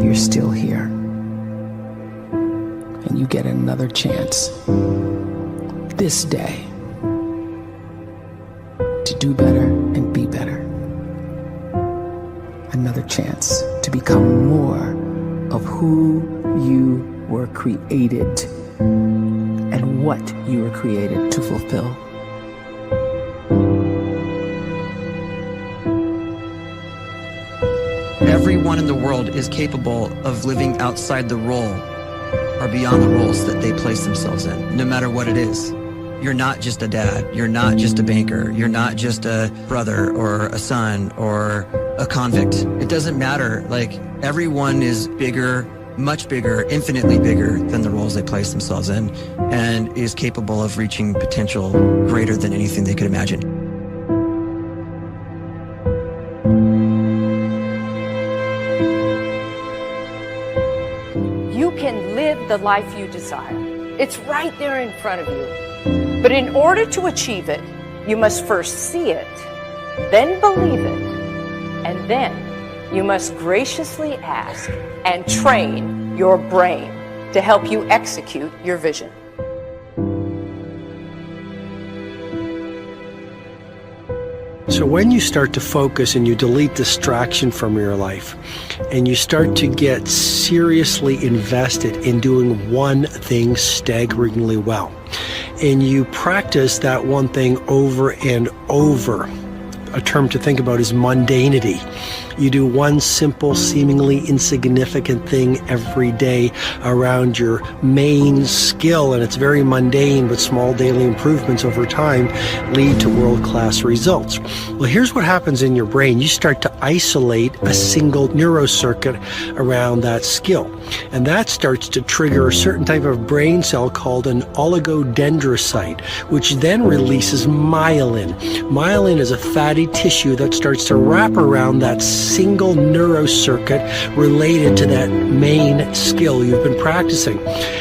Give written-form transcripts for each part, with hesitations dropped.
you're still here. And you get another chance this day to do better and be better. Another chance to become more of who you were created and what you were created to fulfill. Everyone in the world is capable of living outside the role or beyond the roles that they place themselves in, no matter what it is. You're not just a dad, you're not just a banker, you're not just a brother or a son or a convict. It doesn't matter. Like, everyone is bigger, much bigger, infinitely bigger than the roles they place themselves in, and is capable of reaching potential greater than anything they could imagine. You can live the life you desire. It's right there in front of you. But in order to achieve it, you must first see it, then believe it, and then you must graciously ask and train your brain to help you execute your vision. So when you start to focus and you delete distraction from your life, and you start to get seriously invested in doing one thing staggeringly well, and you practice that one thing over and over, a term to think about is mundanity. You do one simple, seemingly insignificant thing every day around your main skill, and it's very mundane, but small daily improvements over time lead to world-class results. Well, here's what happens in your brain. You start to isolate a single neurocircuit around that skill, and that starts to trigger a certain type of brain cell called an oligodendrocyte, which then releases myelin. Myelin is a fatty tissue that starts to wrap around that single neurocircuit related to that main skill you've been practicing.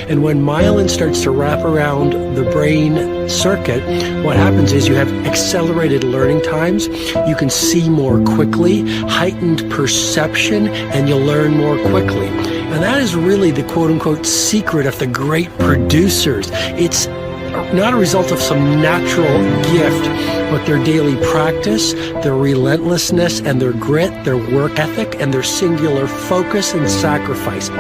And when myelin starts to wrap around the brain circuit, what happens is you have accelerated learning times, you can see more quickly, heightened perception, and you'll learn more quickly. And that is really the quote-unquote secret of the great producers. It's not a result of some natural gift, but their daily practice, their relentlessness and their grit, their work ethic, and their singular focus and sacrifice. A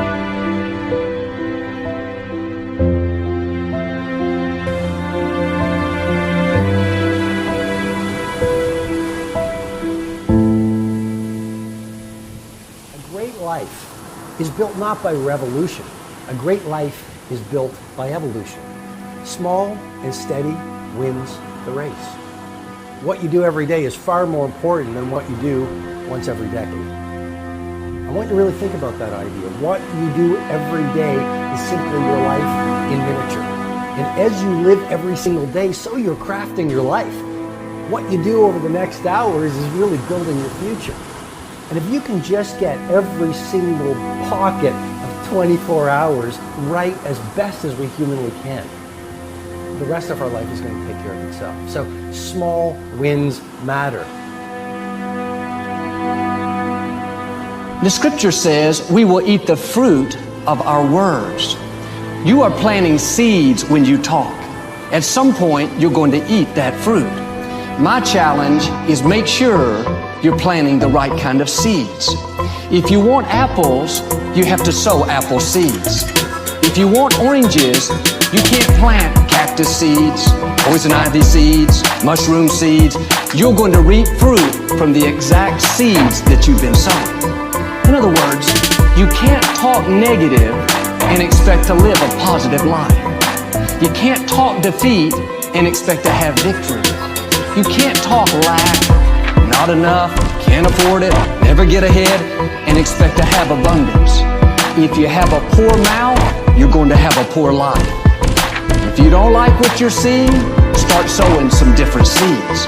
great life is built not by revolution. A great life is built by evolution. Small and steady wins the race. What you do every day is far more important than what you do once every decade. I want you to really think about that idea. What you do every day is simply your life in miniature. And as you live every single day, so you're crafting your life. What you do over the next hours is really building your future. And if you can just get every single pocket of 24 hours right as best as we humanly can, the rest of our life is going to take care of itself. So small wins matter. The scripture says we will eat the fruit of our words. You are planting seeds when you talk. At some point, you're going to eat that fruit. My challenge is make sure you're planting the right kind of seeds. If you want apples, you have to sow apple seeds. If you want oranges, you can't plant cactus seeds, poison ivy seeds, mushroom seeds. You're going to reap fruit from the exact seeds that you've been sowing. In other words, you can't talk negative and expect to live a positive life. You can't talk defeat and expect to have victory. You can't talk lack, not enough, can't afford it, never get ahead, and expect to have abundance. If you have a poor mouth, you're going to have a poor life. If you don't like what you're seeing, start sowing some different seeds.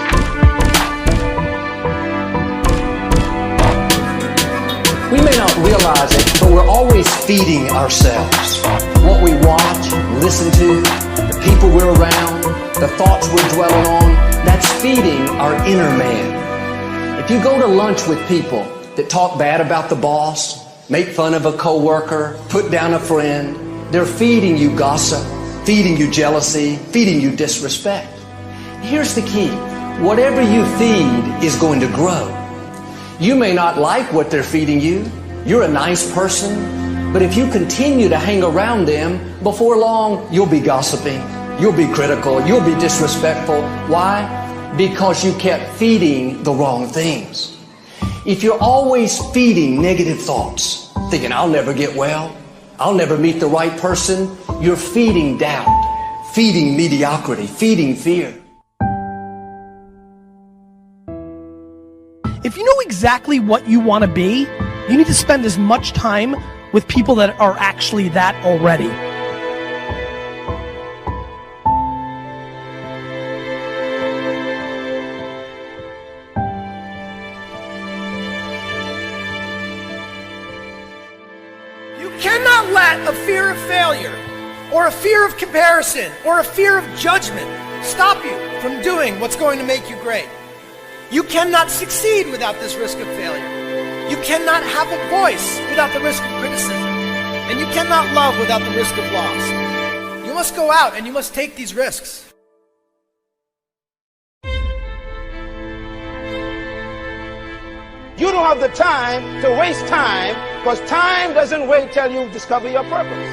We may not realize it, but we're always feeding ourselves. What we watch, listen to, the people we're around, the thoughts we're dwelling on, that's feeding our inner man. If you go to lunch with people that talk bad about the boss, make fun of a coworker, put down a friend. They're feeding you gossip, feeding you jealousy, feeding you disrespect. Here's the key. Whatever you feed is going to grow. You may not like what they're feeding you. You're a nice person. But if you continue to hang around them, before long, you'll be gossiping. You'll be critical. You'll be disrespectful. Why? Because you kept feeding the wrong things. If you're always feeding negative thoughts, thinking, I'll never get well, I'll never meet the right person, you're feeding doubt, feeding mediocrity, feeding fear. If you know exactly what you want to be, you need to spend as much time with people that are actually that already. You cannot let a fear of failure, or a fear of comparison, or a fear of judgment stop you from doing what's going to make you great. You cannot succeed without this risk of failure. You cannot have a voice without the risk of criticism. And you cannot love without the risk of loss. You must go out and you must take these risks. You don't have the time to waste time, because time doesn't wait till you discover your purpose.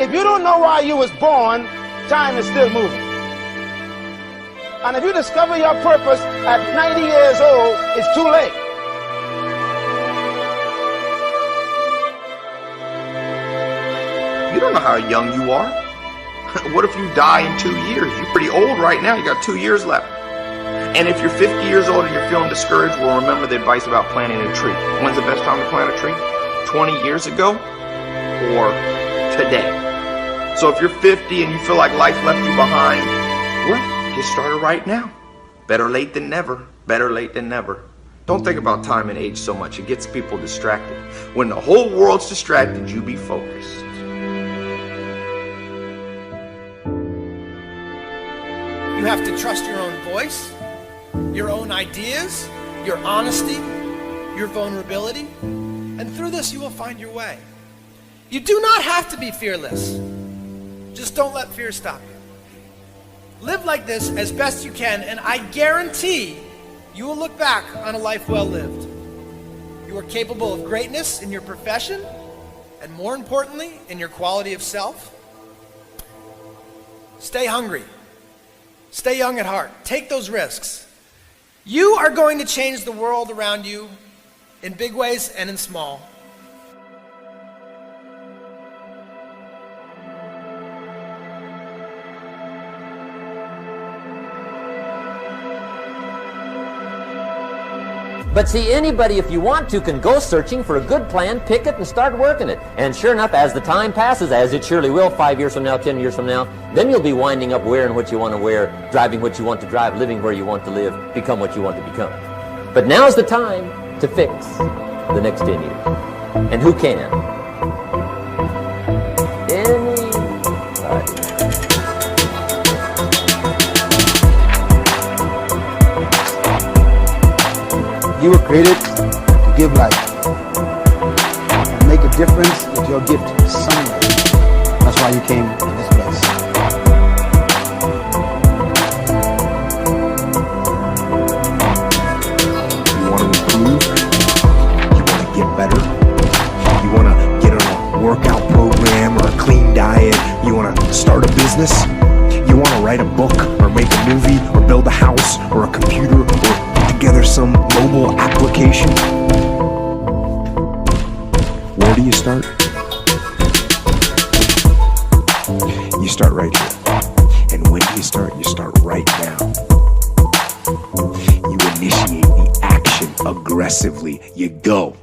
If you don't know why you was born, time is still moving. And if you discover your purpose at 90 years old, it's too late. You don't know how young you are. What if you die in 2 years? You're pretty old right now. You got 2 years left. And if you're 50 years old and you're feeling discouraged, well, remember the advice about planting a tree. When's the best time to plant a tree? 20 years ago or today? So if you're 50 and you feel like life left you behind, well, get started right now. Better late than never. Better late than never. Don't think about time and age so much. It gets people distracted. When the whole world's distracted, you be focused. You have to trust your own voice, your own ideas, your honesty, your vulnerability, and through this you will find your way. You do not have to be fearless. Just don't let fear stop you. Live like this as best you can, and I guarantee you will look back on a life well lived. You are capable of greatness in your profession, and more importantly, in your quality of self. Stay hungry. Stay young at heart. Take those risks. You are going to change the world around you in big ways and in small. But see, anybody, if you want to, can go searching for a good plan, pick it, and start working it. And sure enough, as the time passes, as it surely will 5 years from now, 10 years from now, then you'll be winding up wearing what you want to wear, driving what you want to drive, living where you want to live, become what you want to become. But now's the time to fix the next 10 years. And who can? Anybody. You were created to give life, and make a difference with your gift somewhere. That's why you came to this place. You want to improve? You want to get better? You want to get on a workout program or a clean diet? You want to start a business? You want to write a book or make a movie or build a house or a computer or together some mobile application? Where do you start? You start right here. And when you start? You start right now. You initiate the action aggressively. You go.